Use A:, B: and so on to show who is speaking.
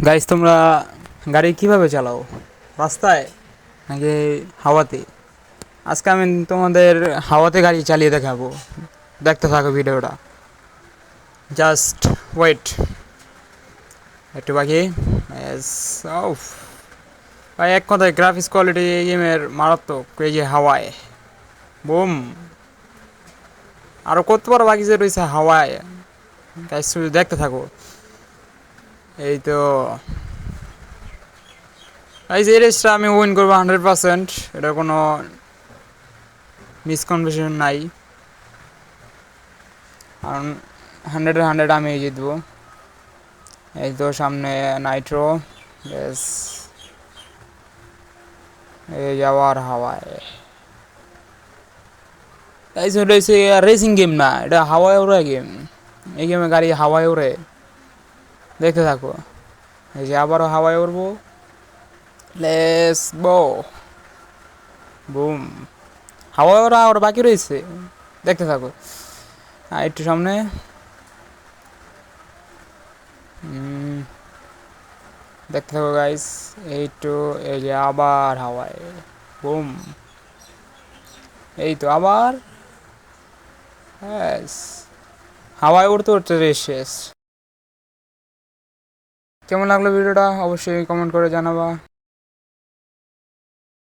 A: Guys, তোমরা গাড়ি কিভাবে চালাও? রাস্তায় নাকি হাওয়াতে? আজকে আমি তোমাদের হাওয়াতে গাড়ি চালিয়ে দেখাবো। দেখতে থাকো ভিডিওটা। Just wait. একটু বাকি। অফ ভাই, এক কথায় গ্রাফিক্স কোয়ালিটি এই গেমের মারাত্মক। এই যে হাওয়ায় বুম, আরও কত বড় বাকি যে রয়েছে হাওয়ায়। গাইস শুধু দেখতে থাকো। এই তো গাইস, এই রেসটা আমি উইন করবো 100%। এটা কোনো মিসকনফিউশন নাই, কারণ 100-100 আমি জিতবো। এই তো সামনে নাইট্রো। বেশ, এই যাওয়ার হাওয়ায়। এই যে এটা রেসিং গেম না, এটা হাওয়ায় ওড়ে গেম। এই গেমে গাড়ি হাওয়ায় ওড়ে, দেখতে থাকো। এই যে আবারও হাওয়ায় উড়বো। Let's go. বুম। হাওয়ায় ওরা আর বাকি রয়েছে, দেখতে থাকো। একটু সামনে। দেখতে থাকো গাইস। এই তো, এই যে আবার হাওয়ায়। বুম। এই তো আবার। ব্যাস, হাওয়ায় উড়তে উড়তে রেস শেষ। কেমন লাগলো ভিডিওটা অবশ্যই কমেন্ট করে জানাবা।